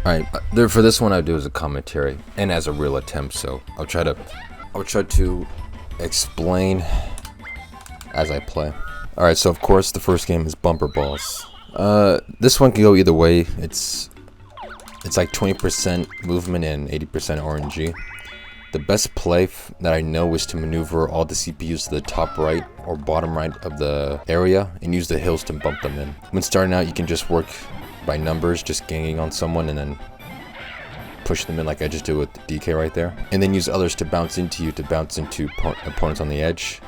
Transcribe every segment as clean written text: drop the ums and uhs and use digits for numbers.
Alright, there for this one I do as a commentary and as a real attempt, so I'll try to explain as I play. Alright, so of course the first game is bumper balls. This one can go either way. It's like 20% movement and 80% RNG. The best play that I know is to maneuver all the CPUs to the top right or bottom right of the area and use the hills to bump them in. When starting out, you can just work by numbers, just ganging on someone and then push them in like I just did with the DK right there. And then use others to bounce into you, to bounce into opponents on the edge.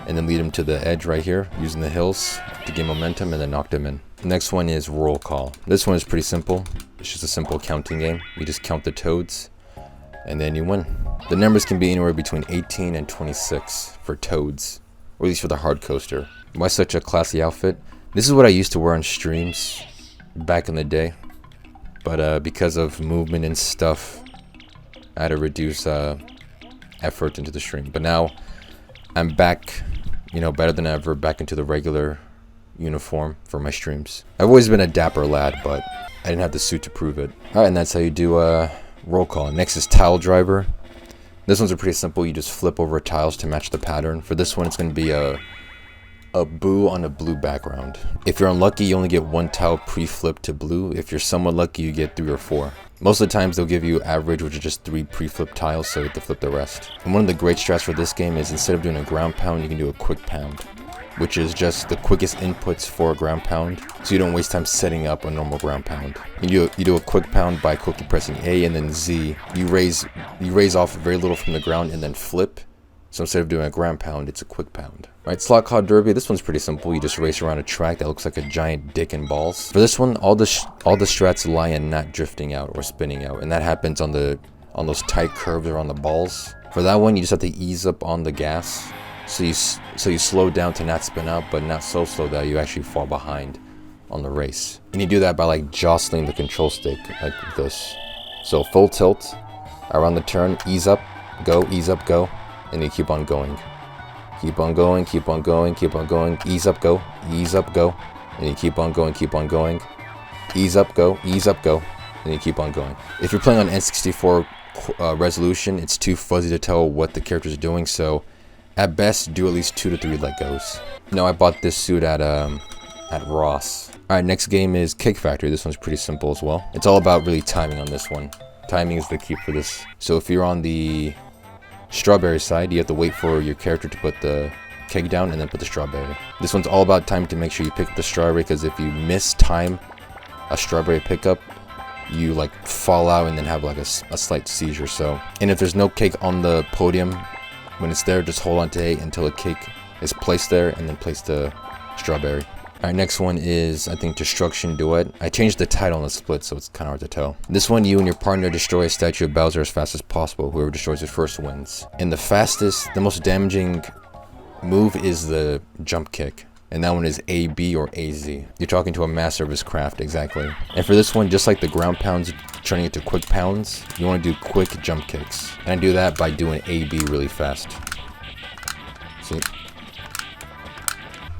And then lead them to the edge right here, using the hills to gain momentum and then knock them in. The next one is roll call. This one is pretty simple. It's just a simple counting game. You just count the toads and then you win. The numbers can be anywhere between 18 and 26 for toads, or at least for the hard coaster. Why such a classy outfit? This is what I used to wear on streams back in the day, but because of movement and stuff, I had to reduce effort into the stream. But now I'm back, better than ever, back into the regular uniform for my streams. I've always been a dapper lad, but I didn't have the suit to prove it. Alright, and that's how you do roll call. Next is tile driver. This one's pretty simple. You just flip over tiles to match the pattern. For this one, it's going to be a boo on a blue background. If you're unlucky, you only get one tile pre-flipped to blue. If you're somewhat lucky, you get 3 or 4. Most of the times, they'll give you average, which is just 3 pre-flipped tiles, so you have to flip the rest. And one of the great strats for this game is instead of doing a ground pound, you can do a quick pound, which is just the quickest inputs for a ground pound, so you don't waste time setting up a normal ground pound. You do a quick pound by quickly pressing A and then Z. You raise off very little from the ground and then flip. So instead of doing a ground pound, it's a quick pound. Alright, slot Cod Derby. This one's pretty simple. You just race around a track that looks like a giant dick and balls. For this one, all the strats lie in not drifting out or spinning out, and that happens on those tight curves around the balls. For that one, you just have to ease up on the gas. So you slow down to not spin out, but not so slow that you actually fall behind on the race. And you do that by like jostling the control stick like this. So full tilt around the turn, ease up, go, and you keep on going. Keep on going, keep on going, keep on going, ease up, go, and you keep on going, ease up, go, and you keep on going. If you're playing on N64 resolution, it's too fuzzy to tell what the characters are doing, so at best, do at least 2 to 3 let goes. No, I bought this suit at Ross. Alright, next game is Cake Factory. This one's pretty simple as well. It's all about really timing on this one. Timing is the key for this. So if you're on the strawberry side, you have to wait for your character to put the cake down and then put the strawberry. This one's all about time to make sure you pick up the strawberry, because if you miss time a strawberry pickup, you like fall out and then have like a slight seizure. So, and if there's no cake on the podium when it's there, just hold on to A until the cake is placed there and then place the strawberry. Alright, next one is, I think, Destruction Duet. I changed the title on the split, so it's kind of hard to tell. This one, you and your partner destroy a statue of Bowser as fast as possible. Whoever destroys it first wins. And the most damaging move is the jump kick. And that one is AB or AZ. You're talking to a master of his craft, exactly. And for this one, just like the ground pounds turning into quick pounds, you want to do quick jump kicks. And I do that by doing AB really fast. See?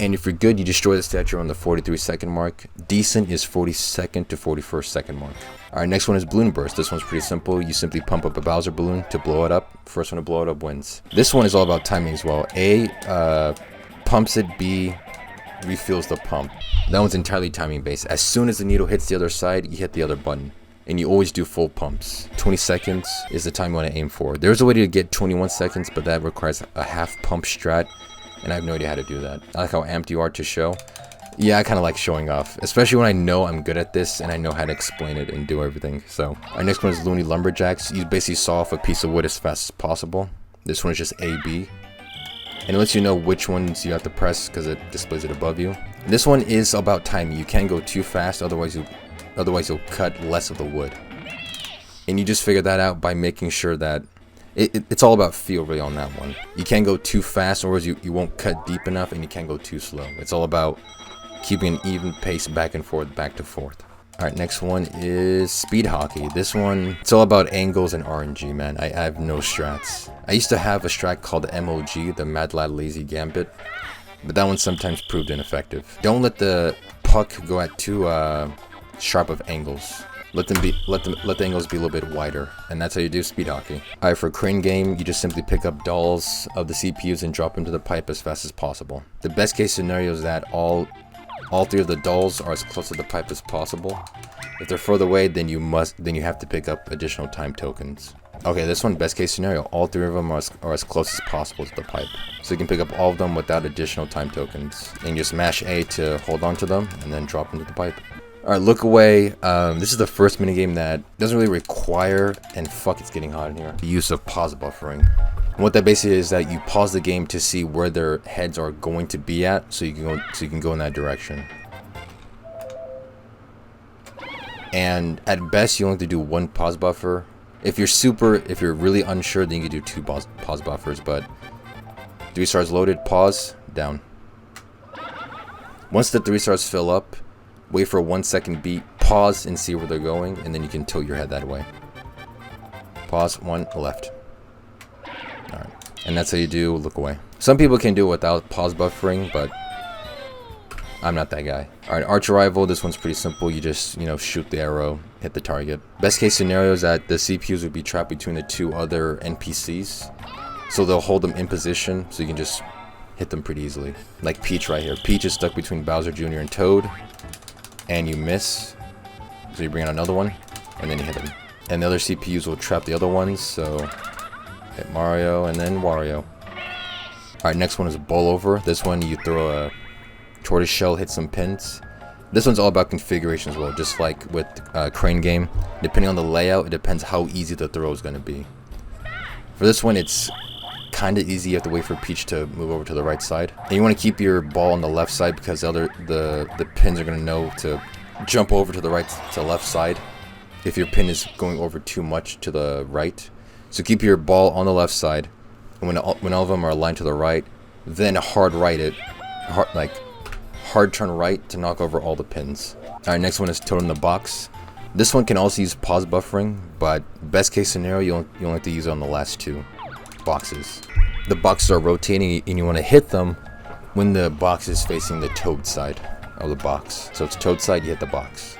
And if you're good, you destroy the statue on the 43-second mark. Decent is 42nd to 41st second mark. Alright, next one is Bloon Burst. This one's pretty simple. You simply pump up a Bowser balloon to blow it up. First one to blow it up wins. This one is all about timing as well. A, pumps it. B, refuels the pump. That one's entirely timing based. As soon as the needle hits the other side, you hit the other button. And you always do full pumps. 20 seconds is the time you want to aim for. There's a way to get 21 seconds, but that requires a half pump strat. And I have no idea how to do that. I like how amped you are to show. Yeah, I kind of like showing off, especially when I know I'm good at this and I know how to explain it and do everything. So, our next one is Looney Lumberjacks. You basically saw off a piece of wood as fast as possible. This one is just AB. And it lets you know which ones you have to press because it displays it above you. This one is about timing. You can't go too fast, otherwise you'll cut less of the wood. And you just figure that out by making sure that it's all about feel really on that one. You can't go too fast, or you won't cut deep enough, and you can't go too slow. It's all about keeping an even pace back and forth, back to forth. Alright, next one is Speed Hockey. This one, it's all about angles and RNG, man. I have no strats. I used to have a strat called MOG, the Mad Lad Lazy Gambit, but that one sometimes proved ineffective. Don't let the puck go at too sharp of angles. Let the angles be a little bit wider, and that's how you do speed hockey. Alright, for crane game, you just simply pick up dolls of the CPUs and drop them to the pipe as fast as possible. The best case scenario is that all 3 of the dolls are as close to the pipe as possible. If they're further away, then you have to pick up additional time tokens. Okay, this one, best case scenario, all 3 of them are as close as possible to the pipe. So you can pick up all of them without additional time tokens. And you just mash A to hold on to them, and then drop into the pipe. Alright, look away. This is the first minigame that doesn't really require, and fuck, it's getting hot in here, the use of pause buffering. And what that basically is that you pause the game to see where their heads are going to be at, so you can go in that direction. And at best, you only have to do 1 pause buffer. If you're really unsure, then you can do 2 pause buffers. But 3 stars loaded, pause, down. Once the 3 stars fill up, wait for a 1 second beat, pause and see where they're going, and then you can tilt your head that way. Pause, 1, left. Alright, and that's how you do look away. Some people can do it without pause buffering, but I'm not that guy. Alright, arch arrival, this one's pretty simple. You just, shoot the arrow, hit the target. Best case scenario is that the CPUs would be trapped between the 2 other NPCs. So they'll hold them in position, so you can just hit them pretty easily. Like Peach right here. Peach is stuck between Bowser Jr. and Toad. And you miss. So you bring out another one, and then you hit him. And the other CPUs will trap the other ones, so hit Mario and then Wario. Alright, next one is bowl over. This one you throw a tortoise shell, hit some pins. This one's all about configuration as well, just like with crane game. Depending on the layout, it depends how easy the throw is going to be. For this one, it's kind of easy. You have to wait for Peach to move over to the right side, and you want to keep your ball on the left side because the pins are going to know to jump over to the right to left side if your pin is going over too much to the right. So keep your ball on the left side, and when all of them are aligned to the right, then hard turn right to knock over all the pins. Alright, next one is Toad in the Box. This one can also use pause buffering, but best case scenario, you only have to use it on the last 2 boxes. The boxes are rotating, and you want to hit them when the box is facing the Toad side of the box. So it's Toad side, you hit the box.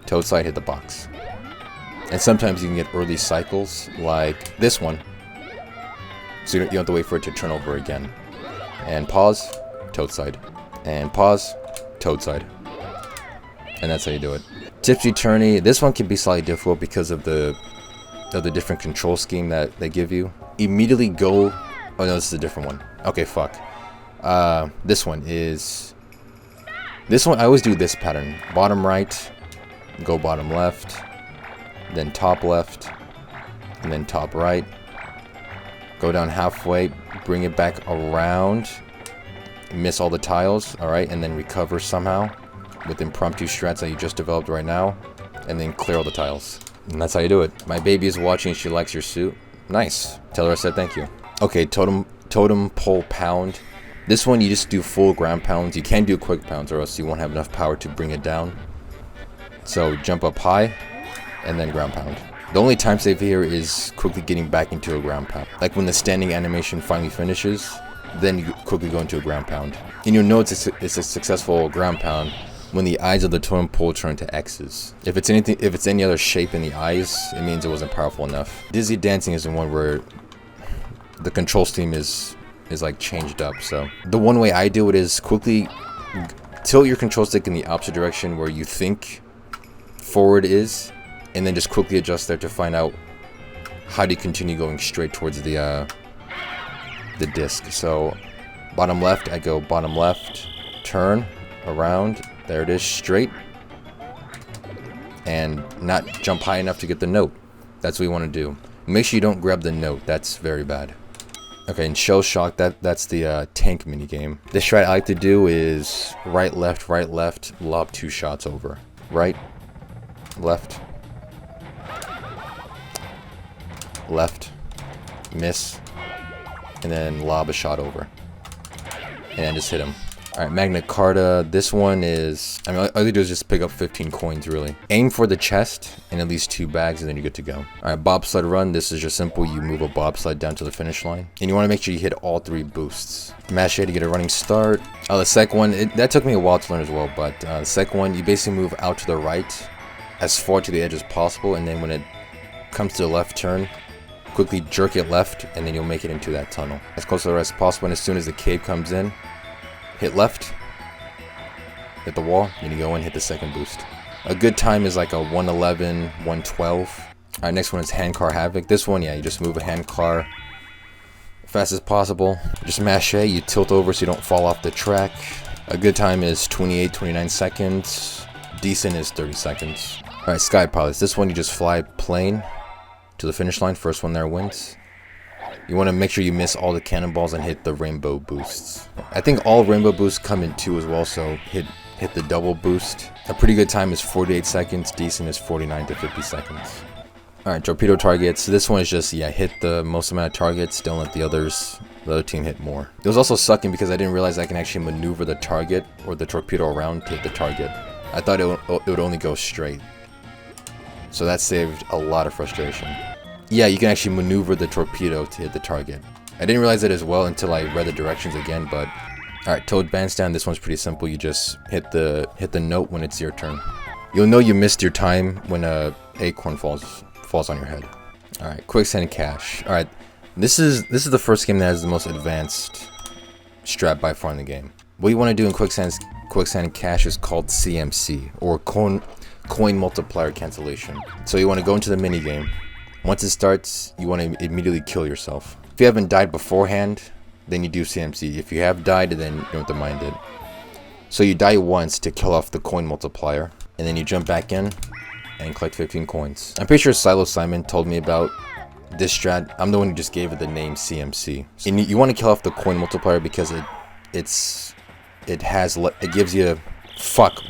Toad side, hit the box. And sometimes you can get early cycles, like this one. So you don't have to wait for it to turn over again. And pause, Toad side. And pause, Toad side. And that's how you do it. Tipsy Tourney, this one can be slightly difficult because of the different control scheme that they give you. Immediately go... Oh no, this is a different one. Okay, fuck. This one, I always do this pattern. Bottom right, go bottom left, then top left, and then top right. Go down halfway, bring it back around, miss all the tiles, alright, and then recover somehow with impromptu strats that you just developed right now, and then clear all the tiles. And that's how you do it. My baby is watching, she likes your suit. Nice. Tell her I said thank you. Okay, totem pole pound. This one you just do full ground pounds. You can't do quick pounds or else you won't have enough power to bring it down. So jump up high and then ground pound. The only time save here is quickly getting back into a ground pound. Like when the standing animation finally finishes, then you quickly go into a ground pound. And you'll know it's a successful ground pound when the eyes of the totem pole turn to X's. If it's any other shape in the eyes, it means it wasn't powerful enough. Dizzy dancing is the one where the control scheme is like changed up. So the one way I do it is quickly tilt your control stick in the opposite direction where you think forward is, and then just quickly adjust there to find out how to continue going straight towards the disc. So bottom left, I go bottom left, turn around. There it is, straight, and not jump high enough to get the note. That's what you want to do. Make sure you don't grab the note. That's very bad. Okay, and Shell Shock, that's the tank minigame. The strat I like to do is right, left, lob 2 shots over. Right, left, miss, and then lob a shot over. And then just hit him. Alright, Magna Carta, this one is, all you do is just pick up 15 coins, really. Aim for the chest, and at least 2 bags, and then you're good to go. Alright, Bobsled Run, this is just simple. You move a bobsled down to the finish line. And you want to make sure you hit all 3 boosts. Mash A to get a running start. The second one, that took me a while to learn as well, but the second one, you basically move out to the right, as far to the edge as possible, and then when it comes to the left turn, quickly jerk it left, and then you'll make it into that tunnel as close to the rest as possible. And as soon as the cave comes in, hit left, hit the wall, then you go in, hit the second boost. A good time is like a 111, 112. Alright, next one is hand car havoc. This one, yeah, you just move a hand car fast as possible. Just mash A, you tilt over so you don't fall off the track. A good time is 28, 29 seconds. Decent is 30 seconds. Alright, sky pilots. This one you just fly plane to the finish line. First one there wins. You want to make sure you miss all the cannonballs and hit the rainbow boosts. I think all rainbow boosts come in 2 as well, so hit the double boost. A pretty good time is 48 seconds. Decent is 49 to 50 seconds. Alright, torpedo targets. This one is just, yeah, hit the most amount of targets. Don't let the other team hit more. It was also sucking because I didn't realize I can actually maneuver the target or the torpedo around to hit the target. I thought it would only go straight. So that saved a lot of frustration. Yeah, you can actually maneuver the torpedo to hit the target. I didn't realize it as well until I read the directions again, but... Alright, Toad Bandstand. This one's pretty simple. You just hit the note when it's your turn. You'll know you missed your time when a acorn falls on your head. Alright, Quicksand Cache. Alright, this is the first game that has the most advanced strat by far in the game. What you want to do in Quicksand Cache is called CMC, or coin multiplier cancellation. So you want to go into the mini game. Once it starts, you want to immediately kill yourself. If you haven't died beforehand, then you do CMC. If you have died, then you don't have to mind it. So you die once to kill off the coin multiplier, and then you jump back in and collect 15 coins. I'm pretty sure Silo Simon told me about this strat. I'm the one who just gave it the name CMC. And you want to kill off the coin multiplier because it gives you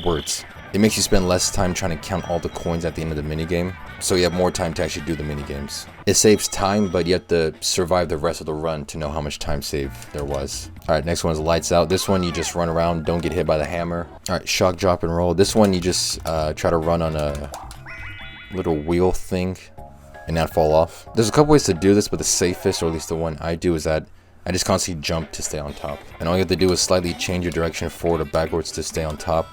words. It makes you spend less time trying to count all the coins at the end of the minigame, so you have more time to actually do the minigames. It saves time, but you have to survive the rest of the run to know how much time save there was. Alright, next one is Lights Out. This one you just run around, don't get hit by the hammer. Alright, Shock, Drop, and Roll. This one you just try to run on a little wheel thing and not fall off. There's a couple ways to do this, but the safest, or at least the one I do, is that I just constantly jump to stay on top. And all you have to do is slightly change your direction forward or backwards to stay on top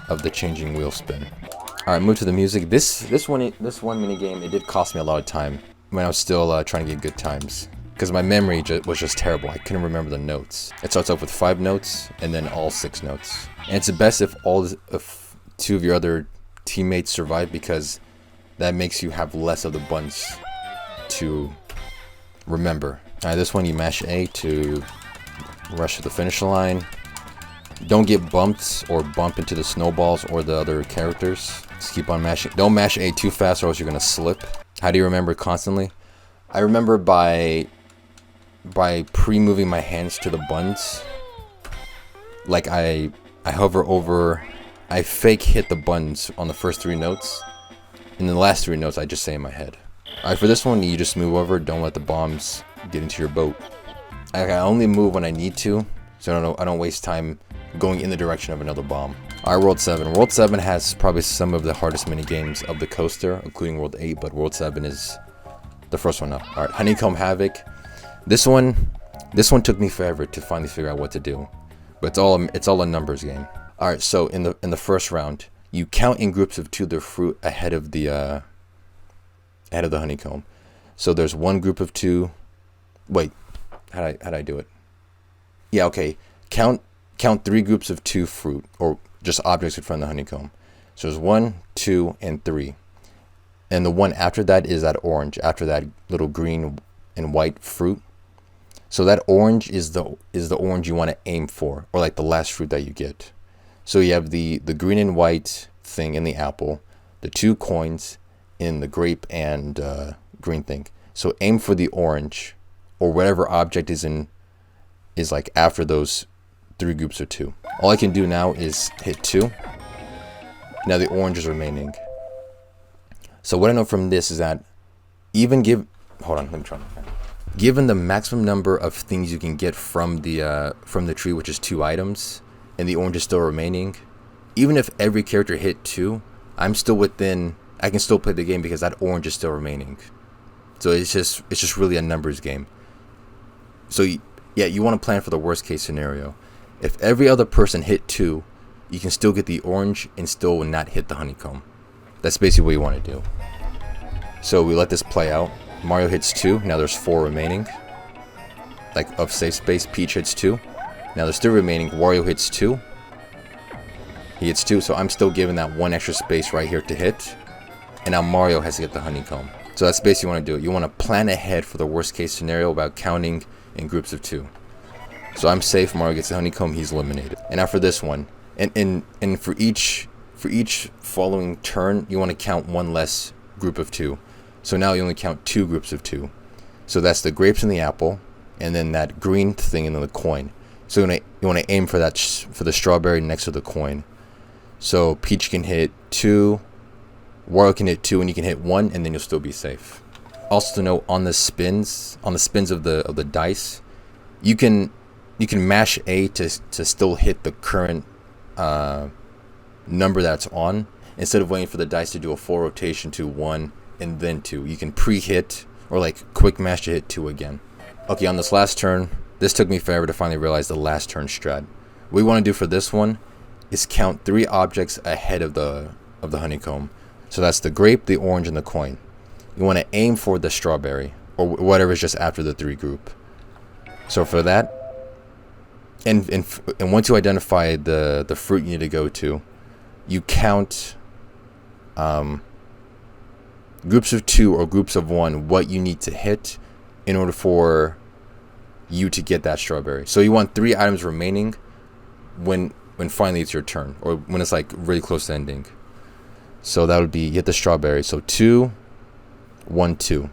of the changing wheel spin. Alright, move to the music. This one mini game, it did cost me a lot of time when I was still trying to get good times, because my memory was just terrible. I couldn't remember the notes. It starts off with 5 notes and then all 6 notes. And it's the best if 2 of your other teammates survive, because that makes you have less of the buttons to remember. Alright, this one you mash A to rush to the finish line. Don't get bumped or bump into the snowballs or the other characters. Just keep on mashing. Don't mash A too fast or else you're gonna slip. How do you remember constantly? I remember by pre-moving my hands to the buttons. Like I hover over, I fake hit the buttons on the first 3 notes, and the last 3 notes I just say in my head. Alright, for this one you just move over. Don't let the bombs get into your boat. I only move when I need to, so I don't waste time going in the direction of another bomb. Alright, World 7. World 7 has probably some of the hardest mini games of the coaster, including World 8, but World 7 is the first one up. Alright, Honeycomb Havoc. This one took me forever to finally figure out what to do, but it's all a numbers game. Alright, so in the first round, you count in groups of 2 the fruit ahead of the honeycomb. So there's one group of 2. Wait, how'd I do it? Yeah, okay. Count 3 groups of 2 fruit, or just objects in front of the honeycomb. So there's 1, 2, and 3. And the one after that is that orange, after that little green and white fruit. So that orange is the orange you want to aim for, or like the last fruit that you get. So you have the green and white thing in the apple, the 2 coins in the grape and green thing. So aim for the orange, or whatever object is like after those 3 groups of 2. All I can do now is hit 2. Now the orange is remaining. So what I know from this is that given the maximum number of things you can get from the tree, which is 2 items, and the orange is still remaining, even if every character hit 2, I can still play the game because that orange is still remaining. So it's just really a numbers game. So yeah, you want to plan for the worst case scenario. If every other person hit 2, you can still get the orange and still not hit the honeycomb. That's basically what you want to do. So we let this play out. Mario hits 2. Now there's 4 remaining. Like, of safe space. Peach hits 2. Now there's 3 remaining. Wario hits 2. He hits 2, so I'm still giving that 1 extra space right here to hit. And now Mario has to get the honeycomb. So that's basically what you want to do. You want to plan ahead for the worst case scenario about counting in groups of 2. So I'm safe. Mario gets the honeycomb. He's eliminated. And now for this one, and for each following turn, you want to count 1 less group of 2. So now you only count 2 groups of 2. So that's the grapes and the apple, and then that green thing and then the coin. So you want to aim for that for the strawberry next to the coin. So Peach can hit 2, Wario can hit 2, and you can hit 1, and then you'll still be safe. Also to note, on the spins of the dice, you can mash A to still hit the current number that's on, instead of waiting for the dice to do a full rotation to 1 and then 2. You can pre-hit or like quick mash to hit 2 again. Okay, on this last turn, this took me forever to finally realize the last turn strat. What we want to do for this one is count 3 objects ahead of the honeycomb. So that's the grape, the orange, and the coin. You want to aim for the strawberry or whatever is just after the 3 group. So for that, and once you identify the fruit you need to go to, you count groups of 2 or groups of 1 what you need to hit in order for you to get that strawberry. So you want 3 items remaining when finally it's your turn, or when it's like really close to ending. So that would be, you hit the strawberry. So 2, 1, 2.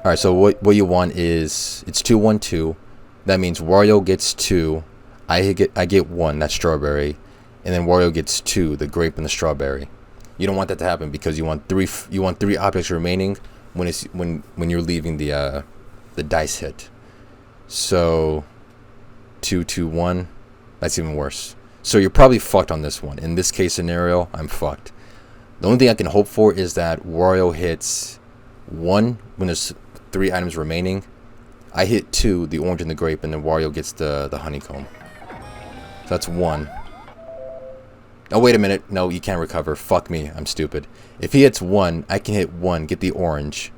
Alright, so what you want is, it's 2, 1, 2. That means Wario gets 2. I get 1, that's strawberry. And then Wario gets 2, the grape and the strawberry. You don't want that to happen because you want 3 objects remaining when you're leaving the dice hit. So 2, 2, 1. That's even worse. So you're probably fucked on this one. In this case scenario, I'm fucked. The only thing I can hope for is that Wario hits 1 when there's 3 items remaining. I hit 2, the orange and the grape, and then Wario gets the honeycomb. So that's 1. Oh, wait a minute. No, you can't recover. Fuck me. I'm stupid. If he hits 1, I can hit 1, get the orange.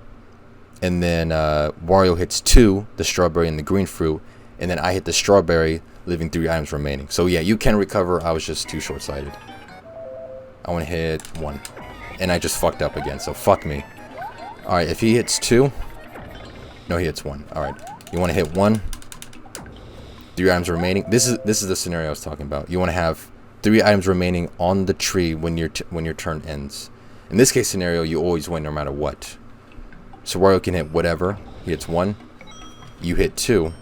And then Wario hits 2, the strawberry and the green fruit. And then I hit the strawberry, leaving 3 items remaining. So yeah, you can recover. I was just too short-sighted. I want to hit 1. And I just fucked up again, so fuck me. Alright, if he hits 2... No, he hits 1. Alright. You want to hit 1. 3 items remaining. This is the scenario I was talking about. You want to have 3 items remaining on the tree when your turn ends. In this case scenario, you always win no matter what. So Wario can hit whatever. He hits 1. You hit 2.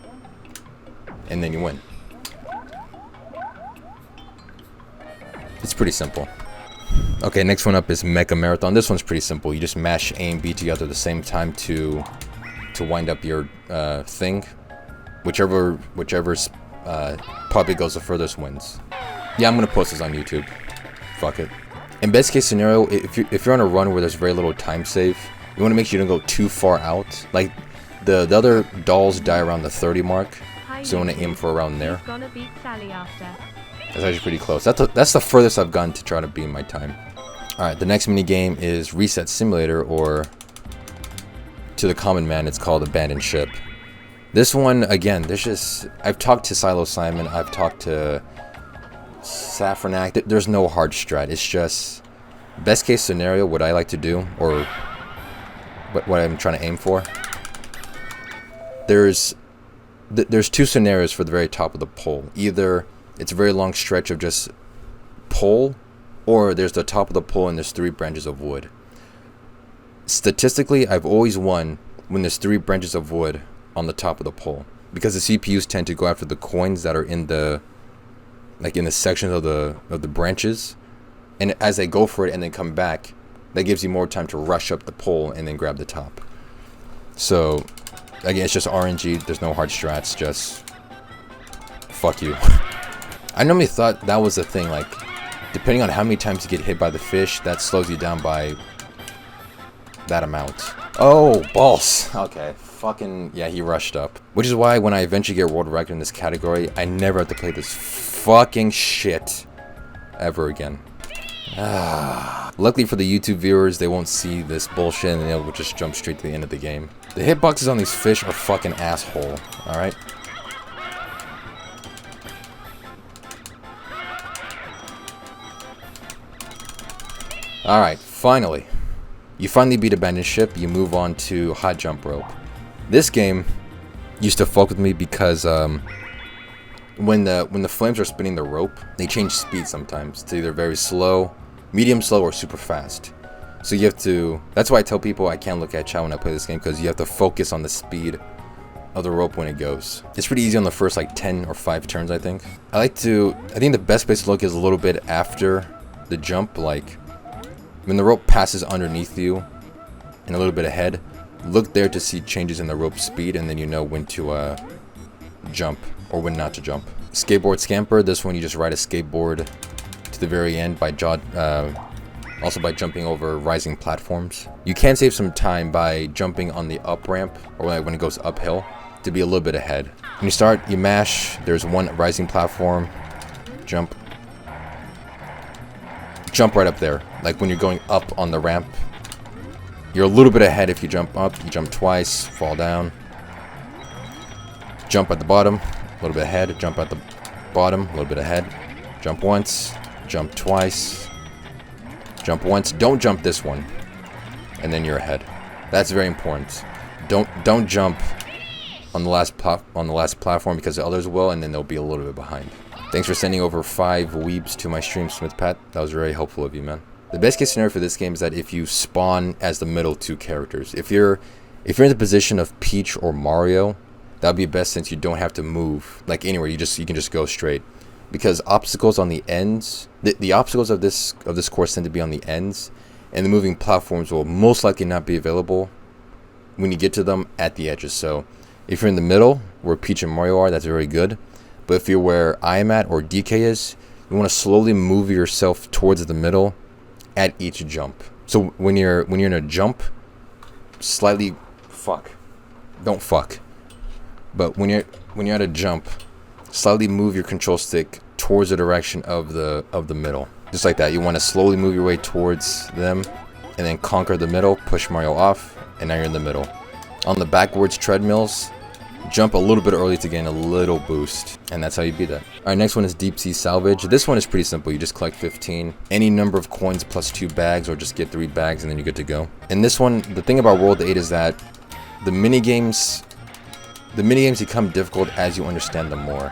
And then you win. It's pretty simple. Okay, next one up is Mega Marathon. This one's pretty simple. You just mash A and B together at the same time to wind up your thing. Whichever puppet goes the furthest wins. Yeah, I'm gonna post this on YouTube. Fuck it. In best case scenario, if you're on a run where there's very little time save, you want to make sure you don't go too far out. Like the other dolls die around the 30 mark, so you want to aim for around there. That's actually pretty close. That's the furthest I've gone to try to beat my time. Alright, the next mini game is Reset Simulator, or to the common man, it's called Abandoned Ship. This one, again, I've talked to Silo Simon, I've talked to Saffronac. There's no hard strat. It's just best case scenario, what I like to do, or what I'm trying to aim for. There's 2 scenarios for the very top of the pole. Either it's a very long stretch of just pole, or there's the top of the pole and there's 3 branches of wood. Statistically, I've always won when there's 3 branches of wood on the top of the pole, because the CPUs tend to go after the coins that are in the sections of the branches, and as they go for it and then come back, that gives you more time to rush up the pole and then grab the top. So again, it's just RNG. There's no hard strats. Just fuck you. I normally thought that was the thing, like, depending on how many times you get hit by the fish, that slows you down by that amount. Oh, balls. Okay, fucking, yeah, he rushed up. Which is why when I eventually get world record in this category, I never have to play this fucking shit ever again. Luckily for the YouTube viewers, they won't see this bullshit and they'll just jump straight to the end of the game. The hitboxes on these fish are fucking asshole, alright? Alright, finally. You finally beat abandoned ship, you move on to hot jump rope. This game used to fuck with me because when the flames are spinning the rope, they change speed sometimes. It's either very slow, medium slow, or super fast. So you have to, that's why I tell people I can't look at chat when I play this game, because you have to focus on the speed of the rope when it goes. It's pretty easy on the first like 10 or 5 turns, I think. I think the best place to look is a little bit after the jump, like when the rope passes underneath you and a little bit ahead. Look there to see changes in the rope speed, and then you know when to jump or when not to jump. Skateboard Scamper, this one you just ride a skateboard to the very end by also by jumping over rising platforms. You can save some time by jumping on the up ramp, or like when it goes uphill, to be a little bit ahead. When you start, you mash, there's one rising platform, jump right up there. Like when you're going up on the ramp, you're a little bit ahead if you jump up. You jump twice, fall down, jump at the bottom, a little bit ahead, jump at the bottom, a little bit ahead, jump once, jump twice, jump once. Don't jump this one, and then you're ahead. That's very important. Don't jump on the last platform, because the others will, and then they'll be a little bit behind. Thanks for sending over 5 weebs to my stream, Smith Pat. That was very helpful of you, man. The best case scenario for this game is that if you spawn as the middle 2 characters. If you're in the position of Peach or Mario, that would be best, since you don't have to move like anywhere. You can just go straight, because obstacles on the ends, the obstacles of this course tend to be on the ends, and the moving platforms will most likely not be available when you get to them at the edges. So if you're in the middle where Peach and Mario are, that's very good. But if you're where I am at, or DK is, you want to slowly move yourself towards the middle at each jump. So when you're in a jump, slightly don't fuck. But when you're at a jump, slightly move your control stick towards the direction of the middle. Just like that. You want to slowly move your way towards them, and then conquer the middle, push Mario off, and now you're in the middle. On the backwards treadmills, jump a little bit early to gain a little boost, and that's how you beat that. Alright, next one is Deep Sea Salvage. This one is pretty simple. You just collect 15, any number of coins plus 2 bags, or just get 3 bags, and then you're good to go. And this one, the thing about World 8 is that the minigames become difficult as you understand them more,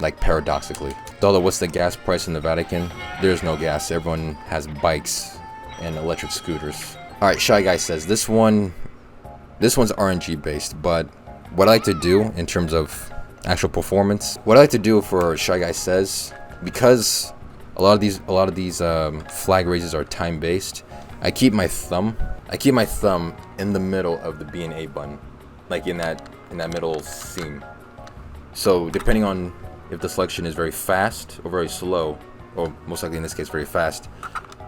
like paradoxically. Dollar, what's the gas price in the Vatican? There's no gas. Everyone has bikes and electric scooters. Alright, Shy Guy says this one's RNG based, but what I like to do in terms of actual performance, what I like to do for Shy Guy Says, because a lot of these flag races are time based, I keep my thumb in the middle of the B and A button, like in that middle seam. So depending on if the selection is very fast or very slow, or most likely in this case very fast,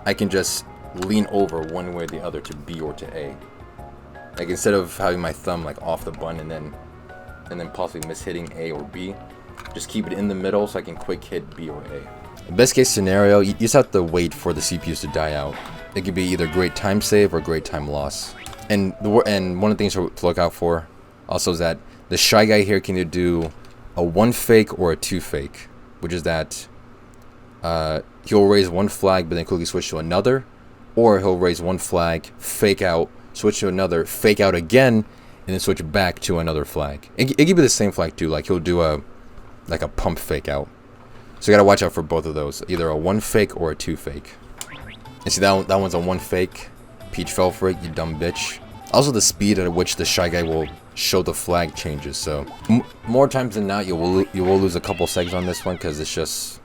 I can just lean over one way or the other to B or to A. Like instead of having my thumb like off the button and then possibly mishitting A or B, just keep it in the middle so I can quick hit B or A. The best case scenario, you just have to wait for the CPUs to die out. It could be either great time save or great time loss. And one of the things to look out for also is that the Shy Guy here can either do a 1 fake or a 2 fake, which is that he'll raise 1 flag but then quickly switch to another, or he'll raise 1 flag, fake out, switch to another, fake out again, and then switch back to another flag. It could be the same flag too, like he'll do a pump fake out. So you gotta watch out for both of those, either a 1 fake or a 2 fake. And see that one's a 1 fake. Peach fell for it, you dumb bitch. Also the speed at which the Shy Guy will show the flag changes, so more times than not you will lose a couple seconds on this one, because it's just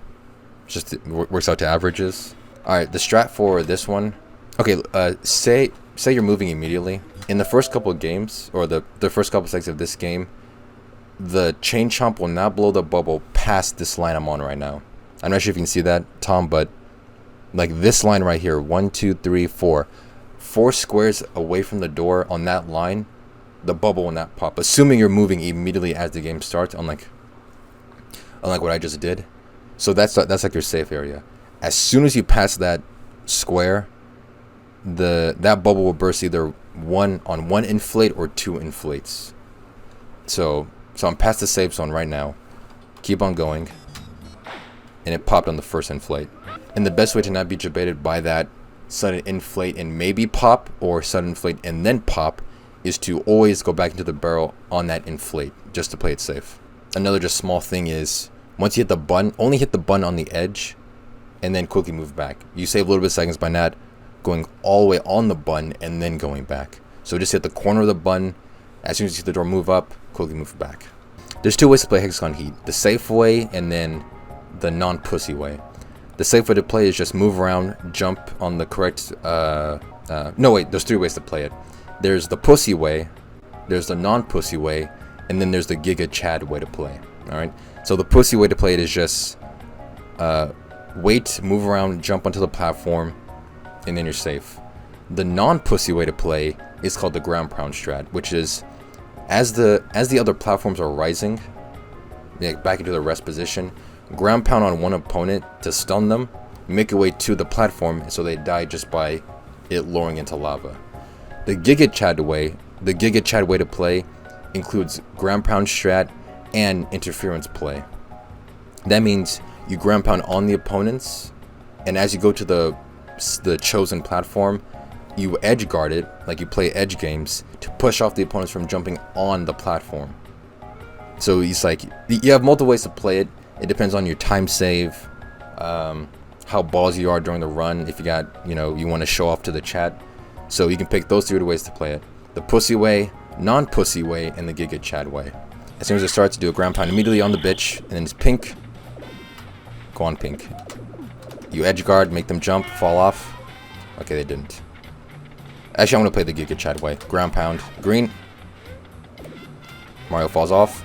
it works out to averages. Alright, the strat for this one. Okay, say you're moving immediately. In the first couple of games, or the first couple seconds of this game, the chain chomp will not blow the bubble past this line I'm on right now. I'm not sure if you can see that, Tom, but like this line right here, 1, 2, 3, 4. 4 squares away from the door on that line, the bubble will not pop, assuming you're moving immediately as the game starts, unlike what I just did. So that's like your safe area. As soon as you pass that square, that bubble will burst either on one inflate or 2 inflates. So I'm past the safe zone right now. Keep on going. And it popped on the first inflate. And the best way to not be debated by that sudden inflate and maybe pop, or sudden inflate and then pop, is to always go back into the barrel on that inflate, just to play it safe. Another just small thing is, once you hit the button, only hit the button on the edge, and then quickly move back. You save a little bit of seconds by not going all the way on the button and then going back. So just hit the corner of the button. As soon as you see the door move up, quickly move back. There's 2 ways to play Hexagon Heat. The safe way and then the non-pussy way. The safe way to play is just move around, jump on the correct... no, wait, there's 3 ways to play it. There's the pussy way, there's the non-pussy way, and then there's the Giga Chad way to play. Alright? So the pussy way to play it is just... wait, move around, jump onto the platform, and then you're safe. The non-pussy way to play is called the ground pound strat, which is as the other platforms are rising, back into the rest position, ground pound on one opponent to stun them, make your way to the platform so they die just by it lowering into lava. The Giga Chad way to play includes ground pound strat and interference play. That means you ground pound on the opponents, and as you go to the chosen platform, you edge guard it, like you play edge games, to push off the opponents from jumping on the platform. So it's like, you have multiple ways to play it. It depends on your time save, how ballsy you are during the run, if you got, you want to show off to the chat. So you can pick those 3 ways to play it. The pussy way, non-pussy way, and the Giga Chad way. As soon as it starts, do a ground pound immediately on the bitch, and then it's pink. Go on pink. You edge guard, make them jump, fall off. Okay, they didn't. Actually, I'm going to play the Giga Chad way. Ground pound. Green. Mario falls off.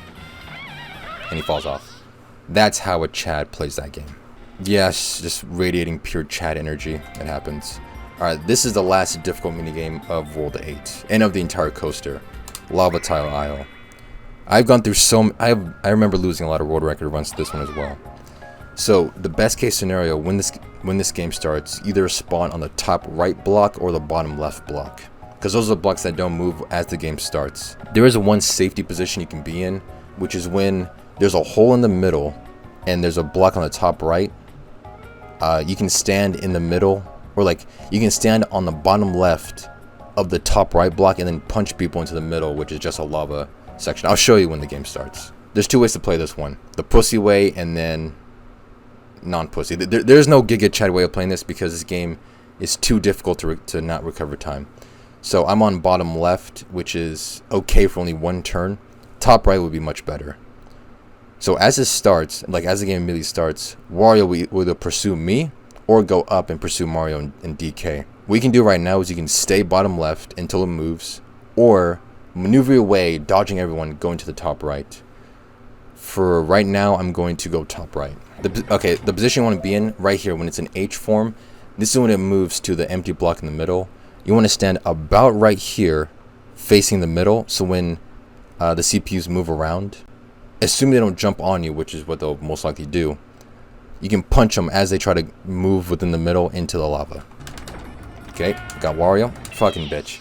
And he falls off. That's how a Chad plays that game. Yes, just radiating pure Chad energy. It happens. Alright, this is the last difficult minigame of World 8. And of the entire coaster. Lava Tile Isle. I've gone through I remember losing a lot of world record runs to this one as well. So, the best case scenario when this game starts, either spawn on the top right block or the bottom left block. Because those are the blocks that don't move as the game starts. There is one safety position you can be in, which is when there's a hole in the middle and there's a block on the top right. You can stand in the middle, or you can stand on the bottom left of the top right block and then punch people into the middle, which is just a lava section. I'll show you when the game starts. There's 2 ways to play this one. The pussy way and then non-pussy. There's no Giga Chad way of playing this because this game is too difficult to not recover time. So I'm on bottom left, which is okay for only 1 turn. Top right would be much better. So as it starts, as the game immediately starts, Wario will either pursue me or go up and pursue Mario and DK. What you can do right now is you can stay bottom left until it moves, or maneuver your way, dodging everyone, going to the top right. For right now, I'm going to go top right. The position you want to be in, right here, when it's in H form, this is when it moves to the empty block in the middle. You want to stand about right here, facing the middle, so when the CPUs move around, assuming they don't jump on you, which is what they'll most likely do, you can punch them as they try to move within the middle into the lava. Okay, got Wario. Fucking bitch.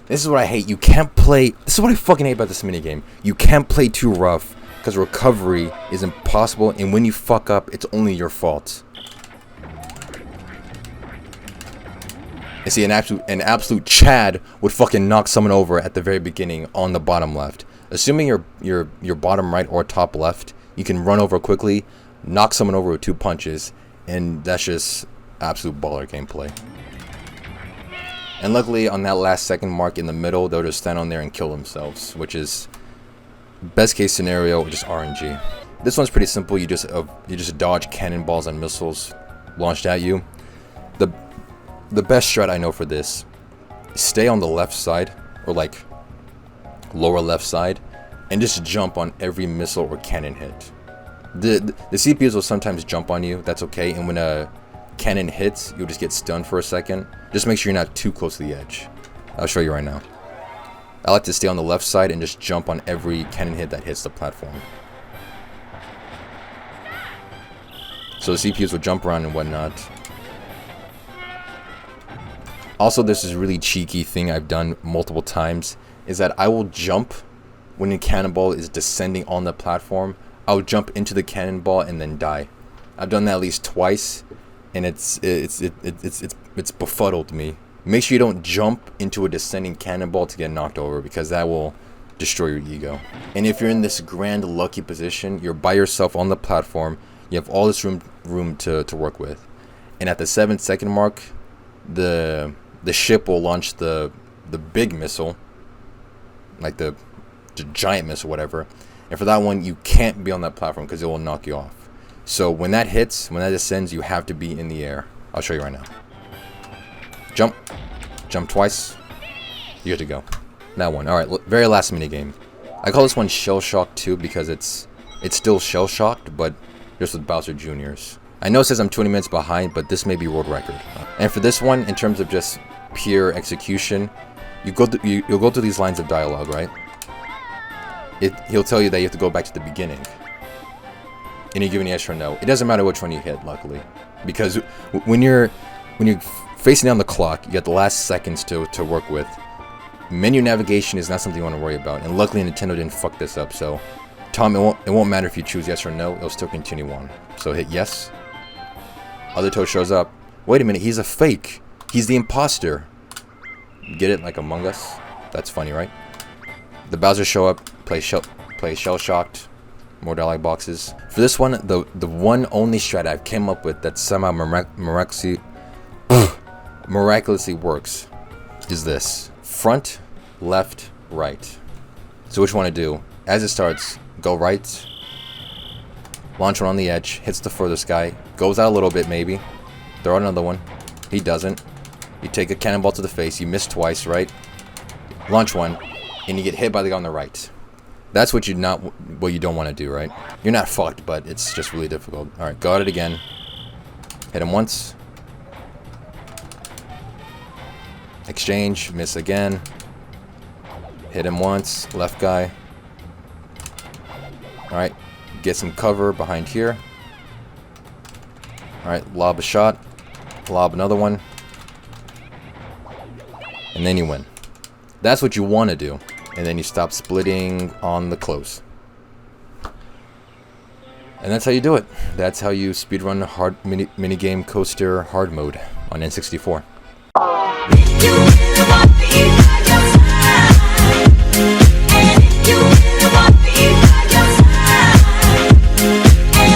This is what I hate. You can't play... This is what I fucking hate about this minigame. You can't play too rough, because recovery is impossible, and when you fuck up, it's only your fault. And see, an absolute Chad would fucking knock someone over at the very beginning on the bottom left. Assuming you're bottom right or top left, you can run over quickly, knock someone over with 2 punches, and that's just absolute baller gameplay. And luckily, on that last second mark in the middle, they'll just stand on there and kill themselves, which is best case scenario, just RNG. This one's pretty simple. You just dodge cannonballs and missiles launched at you. The best strat I know for this, stay on the left side, or lower left side, and just jump on every missile or cannon hit. The CPUs will sometimes jump on you, that's okay, and when a cannon hits, you'll just get stunned for a second. Just make sure you're not too close to the edge. I'll show you right now. I like to stay on the left side and just jump on every cannon hit that hits the platform. So the CPUs will jump around and whatnot. Also, this is really cheeky thing I've done multiple times, is that I will jump when the cannonball is descending on the platform. I'll jump into the cannonball and then die. I've done that at least twice, and it's befuddled me. Make sure you don't jump into a descending cannonball to get knocked over, because that will destroy your ego. And if you're in this grand lucky position, you're by yourself on the platform, you have all this room to work with, and at the 7-second mark, the ship will launch the big missile, like the giant missile, whatever. And for that one, you can't be on that platform because it will knock you off. So when that hits, when that descends, you have to be in the air. I'll show you right now. Jump twice, you're good to go. That one. All right, very last mini game. I call this one Shell Shock 2 because it's still shell shocked, but just with Bowser Jr.'s. I know it says I'm 20 minutes behind, but this may be world record. And for this one, in terms of just pure execution, you'll go through these lines of dialogue, right? He'll tell you that you have to go back to the beginning, and you give an yes or no. It doesn't matter which one you hit, luckily, because when you're facing down the clock, you got the last seconds to work with. Menu navigation is not something you want to worry about, and luckily Nintendo didn't fuck this up. So, Tom, it won't matter if you choose yes or no; it'll still continue on. So hit yes. Other Toad shows up. Wait a minute, he's a fake. He's the imposter. Get it? Like Among Us? That's funny, right? The Bowser show up, play shell shocked, more dialogue boxes. For this one, the one only strat I've came up with that somehow miraculously works is this: front, left, right. So which one to do? As it starts, go right, launch one on the edge, hits the furthest guy, goes out a little bit maybe, throw out another one. He doesn't. You take a cannonball to the face, you miss twice, right? Launch one, and you get hit by the guy on the right. That's what you don't want to do, right? You're not fucked, but it's just really difficult. All right, go at it again. Hit him once. Exchange, miss again. Hit him once, left guy. All right, get some cover behind here. All right, lob a shot, lob another one, and then you win. That's what you want to do. And then you stop splitting on the close. And that's how you do it. That's how you speedrun hard minigame coaster hard mode on N64.